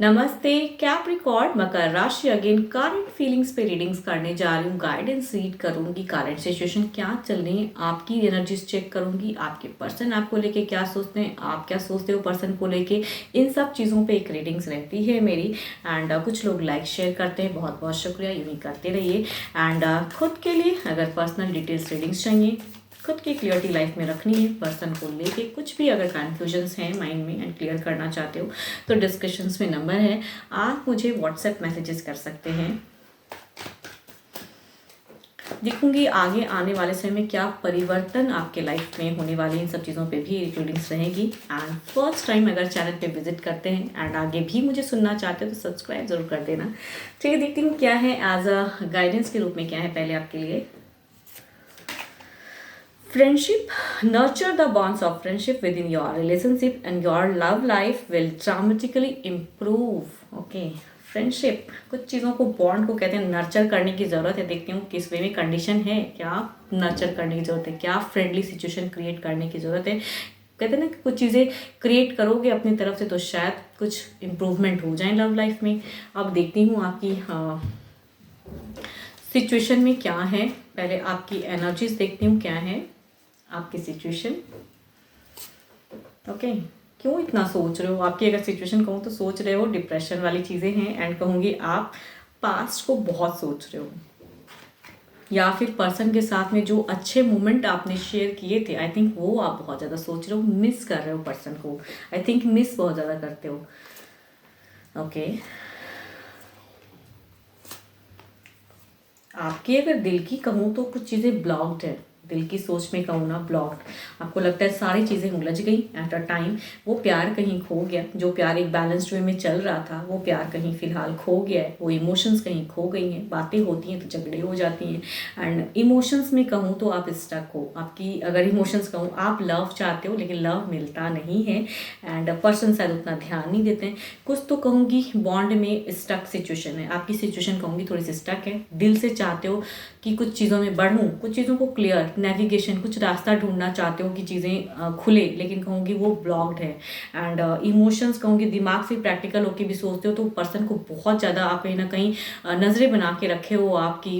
नमस्ते कैप्रिकॉर्ड मकर राशि again current feelings पे रीडिंग्स करने जा रही हूँ। गाइडेंस रीड करूंगी। करंट सिचुएशन क्या चल रही है, आपकी एनर्जीज चेक करूंगी। आपके पर्सन आपको लेके क्या सोचते हैं, आप क्या सोचते हो पर्सन को लेके, इन सब चीज़ों पे एक रीडिंग्स रहती है मेरी। एंड कुछ लोग लाइक शेयर करते हैं, बहुत बहुत शुक्रिया, यूँ ही करते रहिए। एंड खुद के लिए अगर पर्सनल डिटेल्स रीडिंग्स चाहिए, खुद की क्लियरिटी लाइफ में रखनी है, पर्सन को लेके कुछ भी अगर कन्फ्यूजन्स हैं माइंड में एंड क्लियर करना चाहते हो तो डिस्कशंस में नंबर है, आप मुझे व्हाट्सएप मैसेजेस कर सकते हैं। देखूंगी आगे आने वाले समय में क्या परिवर्तन आपके लाइफ में होने वाले, इन सब चीज़ों पे भी रीडिंग्स रहेगी। एंड फर्स्ट टाइम अगर चैनल पे विजिट करते हैं एंड आगे भी मुझे सुनना चाहते हो तो सब्सक्राइब जरूर कर देना। चलिए देखती हूँ क्या है एज अ गाइडेंस के रूप में क्या है पहले आपके लिए। Friendship, nurture the bonds of friendship within your relationship and your love life will dramatically improve. Okay. Friendship, कुछ चीज़ों को बॉन्ड को कहते हैं नर्चर करने की ज़रूरत है। देखती हूँ किस वे में कंडीशन है, क्या नर्चर करने की ज़रूरत है, क्या फ्रेंडली सिचुएशन क्रिएट करने की ज़रूरत है। कहते हैं ना कि कुछ चीज़ें क्रिएट करोगे अपनी तरफ से तो शायद कुछ इम्प्रूवमेंट हो जाए लव लाइफ में। अब देखती हूँ आपकी सिचुएशन में क्या है। पहले आपकी एनर्जीज देखती हूँ क्या है आपकी सिचुएशन। ओके, क्यों इतना सोच रहे हो? आपकी अगर सिचुएशन कहूँ तो सोच रहे हो डिप्रेशन वाली चीज़ें हैं। एंड कहूँगी आप पास्ट को बहुत सोच रहे हो, या फिर पर्सन के साथ में जो अच्छे मोमेंट आपने शेयर किए थे, आई थिंक वो आप बहुत ज़्यादा सोच रहे हो, मिस कर रहे हो पर्सन को। आई थिंक मिस बहुत ज़्यादा करते हो। ओके, आपकी अगर दिल की कहूँ तो कुछ चीज़ें ब्लॉक्ड है। दिल की सोच में कहूँ ना, ब्लॉक्ड। आपको लगता है सारी चीज़ें उलझ गई एट अ टाइम। वो प्यार कहीं खो गया, जो प्यार एक बैलेंस्ड वे में चल रहा था वो प्यार कहीं फिलहाल खो गया है। वो इमोशंस कहीं खो गई हैं। बातें होती हैं तो झगड़े हो जाती हैं। एंड इमोशंस में कहूँ तो आप स्टक हो। आपकी अगर इमोशंस कहूँ, आप लव चाहते हो लेकिन लव मिलता नहीं है। एंड पर्सन शायद उतना ध्यान नहीं देते हैं। कुछ तो कहूँगी बॉन्ड में स्टक सिचुएशन है। आपकी सिचुएशन कहूँगी थोड़ी सी स्टक है। दिल से चाहते हो कि कुछ चीज़ों में बढ़ूँ, कुछ चीज़ों को क्लियर नेविगेशन, कुछ रास्ता ढूंढना चाहते हो कि चीज़ें खुले, लेकिन कहूँगी वो ब्लॉक्ड है। एंड इमोशंस कहूँगी दिमाग से प्रैक्टिकल होकर भी सोचते हो तो पर्सन को बहुत ज़्यादा आप कहीं ना कहीं नज़रें बना के रखे हो आपकी।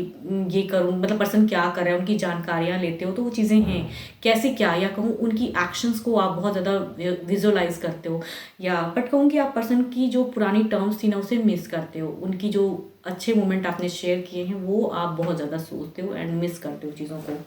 ये करूँ मतलब पर्सन क्या कर रहा है, उनकी जानकारियाँ लेते हो तो वो चीज़ें हैं कैसे क्या, या कहूँ उनकी एक्शंस को आप बहुत ज़्यादा विजुअलाइज करते हो। या बट कहूँगी आप पर्सन की जो पुरानी टर्म्स थी ना उसे मिस करते हो। उनकी जो अच्छे मोमेंट आपने शेयर किए हैं वो आप बहुत ज़्यादा सोचते हो एंड मिस करते हो चीज़ों को।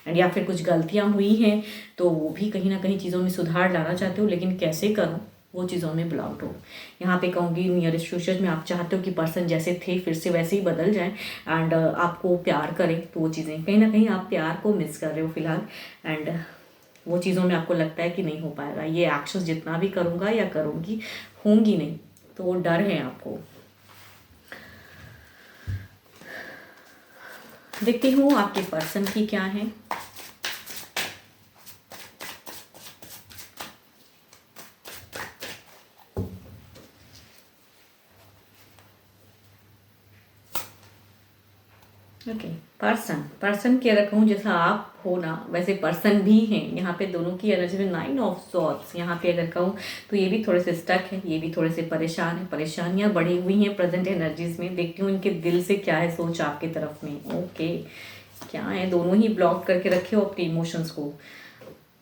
एंड या फिर कुछ गलतियाँ हुई हैं तो वो भी कहीं ना कहीं चीज़ों में सुधार लाना चाहते हो, लेकिन कैसे करूँ वो चीज़ों में ब्लॉक्ड हो। यहाँ पे कहूँगी नियरेस्ट फ्यूचर में आप चाहते हो कि पर्सन जैसे थे फिर से वैसे ही बदल जाए एंड आपको प्यार करें, तो वो चीज़ें कहीं ना कहीं आप प्यार को मिस कर रहे हो फिलहाल। एंड वो चीज़ों में आपको लगता है कि नहीं हो पाएगा, ये एक्शंस जितना भी करूँगा या करूँगी होंगी नहीं, तो वो डर है आपको। देखती हूँ आपके पर्सन की क्या है। ओके, पर्सन की अगर कहूँ जैसा आप हो ना वैसे पर्सन भी हैं। यहाँ पे दोनों की एनर्जी में 9 ऑफ सॉर्ड्स। यहाँ पे अगर कहूँ तो ये भी थोड़े से स्टक है, ये भी थोड़े से परेशान है, परेशानियाँ बढ़ी हुई हैं प्रेजेंट एनर्जीज में। देखती हूँ इनके दिल से क्या है सोच आपकी तरफ में। ओके, क्या है, दोनों ही ब्लॉक करके रखे हो अपने इमोशंस को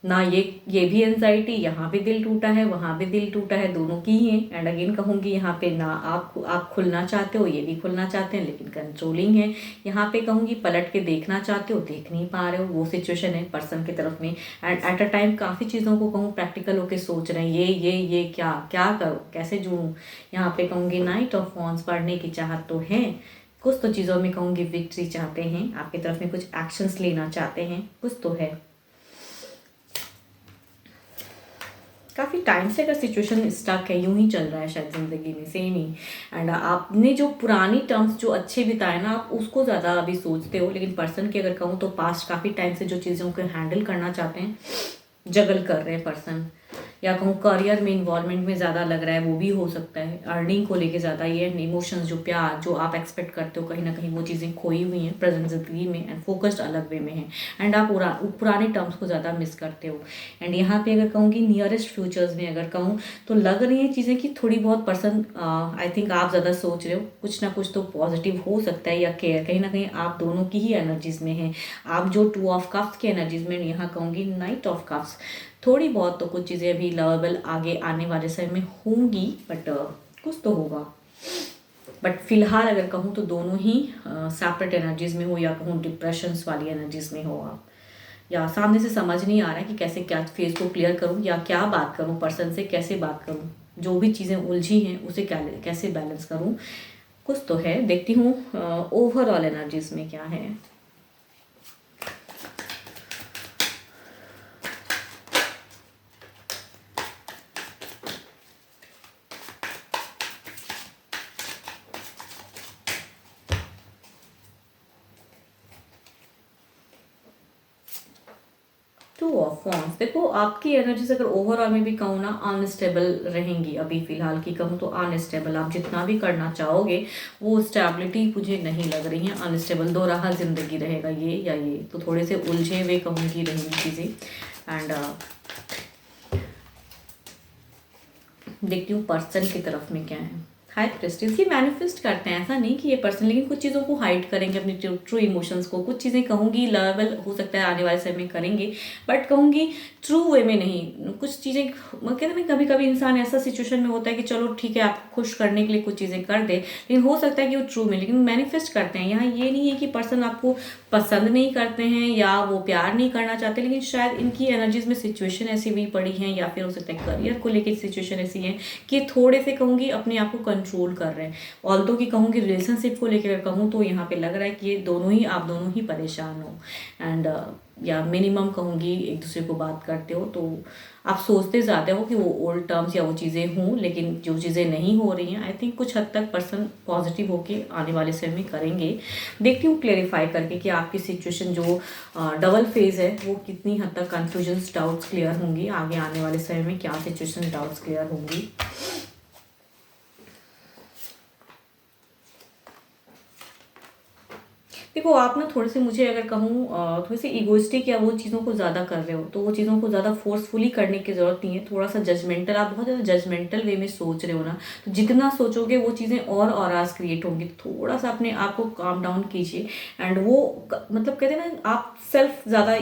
ना। ये भी एनजाइटी, यहाँ भी दिल टूटा है, वहाँ भी दिल टूटा है, दोनों की ही है। एंड अगेन कहूँगी यहाँ पे ना आप खुलना चाहते हो, ये भी खुलना चाहते हैं लेकिन कंट्रोलिंग है। यहाँ पे कहूँगी पलट के देखना चाहते हो, देख नहीं पा रहे हो, वो सिचुएशन है पर्सन की तरफ में। एंड एट अ टाइम काफ़ी चीज़ों को कहूँ प्रैक्टिकल होकर सोच रहे हैं, ये क्या क्या करो, कैसे जुड़ूँ। यहाँ पे कहूँगी नाइट ऑफ वॉन्ड्स, पढ़ने की चाहत तो है, कुछ तो चीज़ों में कहूँगी विक्ट्री चाहते हैं, आपकी तरफ में कुछ एक्शंस लेना चाहते हैं, कुछ तो है। काफ़ी टाइम से अगर सिचुएशन स्टक है, यूं ही चल रहा है शायद ज़िंदगी में सेम ही। एंड आपने जो पुरानी टर्म्स जो अच्छे बिताए ना आप उसको ज़्यादा अभी सोचते हो, लेकिन पर्सन की अगर कहूँ तो पास्ट काफ़ी टाइम से जो चीज़ों को हैंडल करना चाहते हैं, जगल कर रहे हैं पर्सन। या कहूँ करियर में इन्वॉल्वमेंट में ज़्यादा लग रहा है, वो भी हो सकता है। अर्निंग को लेके ज़्यादा ये इमोशंस, जो प्यार जो आप एक्सपेक्ट करते हो, कहीं ना कहीं वो चीज़ें खोई हुई हैं प्रेजेंट ज़िंदगी में, एंड फोकस्ड अलग वे में है, एंड आप पुराने टर्म्स को ज़्यादा मिस करते हो। एंड यहाँ पे अगर कहूँ कि नियरेस्ट फ्यूचर्स में अगर कहूँ तो लग रही हैं चीज़ें कि थोड़ी बहुत पर्सन, आई थिंक आप ज़्यादा सोच रहे हो, कुछ ना कुछ तो पॉजिटिव हो सकता है, या केयर कहीं ना कहीं आप दोनों की ही एनर्जीज में है। आप जो 2 ऑफ कप्स की एनर्जीज में, यहाँ कहूँगी नाइट ऑफ कप्स, थोड़ी बहुत तो कुछ चीज़ें अभी लवेबल आगे आने वाले समय में होंगी, बट कुछ तो होगा। बट फिलहाल अगर कहूँ तो दोनों ही सेपरेट एनर्जीज में हो, या कहूँ डिप्रेशंस वाली एनर्जीज में हो आप, या सामने से समझ नहीं आ रहा है कि कैसे क्या फेस को क्लियर करूँ, या क्या बात करूँ पर्सन से, कैसे बात करूँ, जो भी चीज़ें उलझी हैं उसे कैसे बैलेंस करूँ, कुछ तो है। देखती हूँ ओवरऑल एनर्जीज में क्या है। टू ऑफ वॉन्ड्स, देखो आपकी एनर्जीज अगर ओवरऑल में भी कहूँ ना अनस्टेबल रहेंगी, अभी फिलहाल की कहूँ तो अनस्टेबल, आप जितना भी करना चाहोगे वो स्टेबिलिटी मुझे नहीं लग रही है। अनस्टेबल दो राह जिंदगी रहेगा ये या ये, तो थोड़े से उलझे हुए कहूँगी रहेंगी चीज़ें। एंड देखती हूँ पर्सन की तरफ में क्या है। हाई प्रेस्टीज, ये मैनिफेस्ट करते हैं, ऐसा नहीं कि ये पर्सन, लेकिन कुछ चीज़ों को हाइड करेंगे अपनी ट्रू इमोशंस को। कुछ चीज़ें कहूँगी लेवल हो सकता है आने वाले समय में करेंगे, बट कहूँगी ट्रू वे में नहीं। कुछ चीज़ें कहते हैं कभी कभी इंसान ऐसा सिचुएशन में होता है कि चलो ठीक है आपको खुश करने के लिए कुछ चीज़ें कर दे, लेकिन हो सकता है कि वो ट्रू में, लेकिन मैनिफेस्ट करते हैं। यहाँ ये नहीं है कि पर्सन आपको पसंद नहीं करते हैं या वो प्यार नहीं करना चाहते, लेकिन शायद इनकी एनर्जीज में सिचुएशन ऐसी भी पड़ी है, या फिर हो सकता है करियर को लेकर सिचुएशन ऐसी है कि थोड़े से कहूँगी अपने आप को कंट्रोल कर रहे हैं। ऑल्दो की कहूँगी रिलेशनशिप को लेकर कहूँ तो यहाँ पे लग रहा है कि ये दोनों ही, आप दोनों ही परेशान हो, एंड या मिनिमम कहूँगी एक दूसरे को बात करते हो तो आप सोचते ज़्यादा हो कि वो ओल्ड टर्म्स या वो चीज़ें हों, लेकिन जो चीज़ें नहीं हो रही हैं आई थिंक कुछ हद तक पर्सन पॉजिटिव होके आने वाले समय में करेंगे। देखती हूँ क्लेरिफाई करके कि आपकी सिचुएशन जो डबल फेज है वो कितनी हद तक कन्फ्यूजन्स डाउट्स क्लियर होंगी, आगे आने वाले समय में क्या सिचुएशन डाउट्स क्लियर होंगी। देखो आप ना थोड़े से, मुझे अगर कहूँ थोड़ी सी इगोइस्टिक या वो चीज़ों को ज़्यादा कर रहे हो, तो वो चीज़ों को ज़्यादा फोर्सफुली करने की ज़रूरत नहीं है। थोड़ा सा जजमेंटल, आप बहुत ज़्यादा जजमेंटल वे में सोच रहे हो ना, तो जितना सोचोगे वो चीज़ें और आस क्रिएट होंगी। थोड़ा सा अपने आप को काम डाउन कीजिए, एंड वो मतलब कहते हैं ना आप सेल्फ ज़्यादा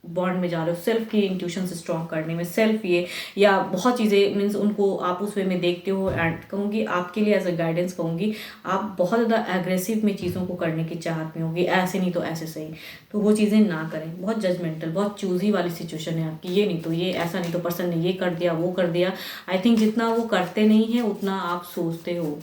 बॉन्ड में जा रहे हो, सेल्फ की इंट्यूशन स्ट्रॉन्ग करने में, सेल्फ ये या बहुत चीज़ें मीन्स उनको आप उस वे में देखते हो। एंड कहूँगी आपके लिए एज अ गाइडेंस कहूँगी, आप बहुत ज़्यादा एग्रेसिव में चीज़ों को करने की चाहत में होगी, ऐसे नहीं तो ऐसे सही, तो वो चीज़ें ना करें। बहुत जजमेंटल, बहुत चूजी वाली सिचुएशन है आपकी, ये नहीं तो ये, ऐसा नहीं तो पर्सन ने ये कर दिया वो कर दिया। आई थिंक जितना वो करते नहीं है उतना आप सोचते हो।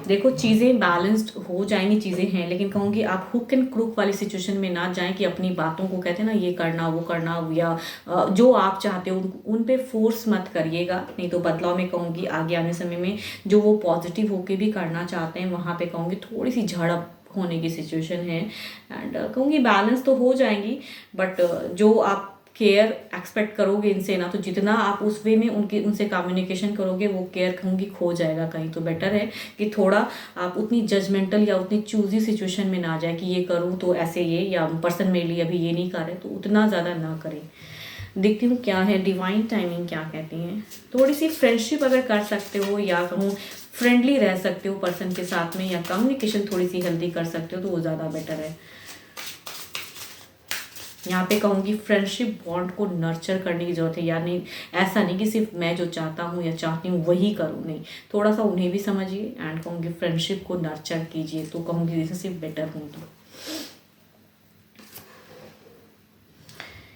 देखो चीज़ें बैलेंस्ड हो जाएंगी, चीज़ें हैं, लेकिन कहूँगी आप हुक एंड क्रूक वाली सिचुएशन में ना जाएं कि अपनी बातों को कहते हैं ना ये करना वो करना, या जो आप चाहते हो उन पे फोर्स मत करिएगा, नहीं तो बदलाव में कहूँगी आगे आने समय में जो वो पॉजिटिव होके भी करना चाहते हैं वहाँ पे कहूँगी थोड़ी सी झड़प होने की सिचुएशन है। एंड कहूँगी बैलेंस तो हो जाएंगी, बट जो आप केयर एक्सपेक्ट करोगे इनसे ना, तो जितना आप उस वे में उनसे कम्युनिकेशन करोगे वो केयर कहूँगी खो जाएगा कहीं। तो बेटर है कि थोड़ा आप उतनी जजमेंटल या उतनी चूजी सिचुएशन में ना जाए कि ये करूँ तो ऐसे ये, या पर्सन मेरे लिए अभी ये नहीं कर रहे, तो उतना ज़्यादा ना करें। देखती हूँ क्या है डिवाइन टाइमिंग क्या कहती हैं। थोड़ी सी फ्रेंडशिप अगर कर सकते हो, या कहूँ फ्रेंडली रह सकते हो पर्सन के साथ में, या कम्युनिकेशन थोड़ी सी हेल्दी कर सकते हो तो वो ज़्यादा बेटर है। यहाँ पे कहूँगी फ्रेंडशिप बॉन्ड को नर्चर करने की जरूरत है, यानी ऐसा नहीं कि सिर्फ मैं जो चाहता हूँ या चाहती हूँ वही करूँ, नहीं, थोड़ा सा उन्हें भी समझिए एंड कहूँगी फ्रेंडशिप को नर्चर कीजिए, तो कहूँगी रिलेशनशिप बेटर होंगी।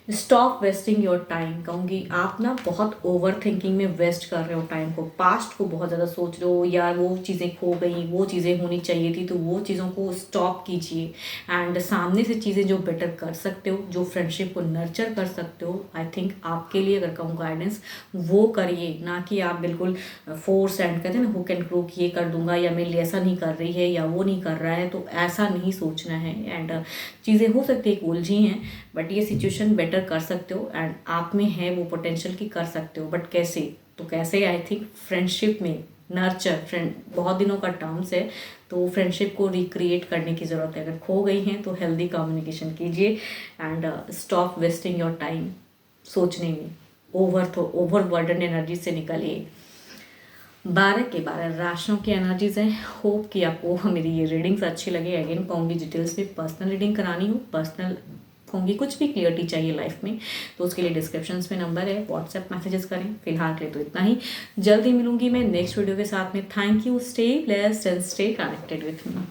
Stop wasting your time. कहूँगी आप ना बहुत ओवर थिंकिंग में वेस्ट कर रहे हो टाइम को, पास्ट को बहुत ज़्यादा सोच रहे हो, यार वो चीज़ें खो गई, वो चीज़ें होनी चाहिए थी, तो वो चीज़ों को स्टॉप कीजिए एंड सामने से चीज़ें जो बेटर कर सकते हो, जो फ्रेंडशिप को नर्चर कर सकते हो, आई थिंक आपके लिए अगर कहूँ गाइडेंस वो करिए, ना कि आप बिल्कुल फोर्स एंड कहते हैं ना हुक एंड क्रूक ये कर दूंगा या मेरे लिए ऐसा नहीं कर रही है या वो नहीं कर रहा है, तो ऐसा नहीं सोचना है। एंड चीज़ें हो सकती है उलझी हैं बट ये सिचुएशन बेटर कर सकते हो एंड आप में है वो पोटेंशियल की कर सकते हो, बट कैसे, तो कैसे आई थिंक फ्रेंडशिप में नर्चर, फ्रेंड बहुत दिनों का टर्म्स है, तो फ्रेंडशिप को रिक्रिएट करने की ज़रूरत है। अगर खो गई हैं तो हेल्दी कम्युनिकेशन कीजिए and stop wasting your time सोचने में, ओवर बर्डन एनर्जी से निकलिए। 12 के 12 राशियों की एनर्जीज हैं। होप कि आपको मेरी ये रीडिंग्स अच्छी लगे। अगेन कहूँगी डिटेल्स में पर्सनल रीडिंग करानी हो, पर्सनल कहूँगी कुछ भी क्लियरिटी चाहिए लाइफ में, तो उसके लिए डिस्क्रिप्शंस में नंबर है, व्हाट्सएप मैसेजेस करें। फिलहाल के लिए तो इतना ही, जल्दी मिलूंगी मैं नेक्स्ट वीडियो के साथ में। Thank you, stay blessed and stay connected with me.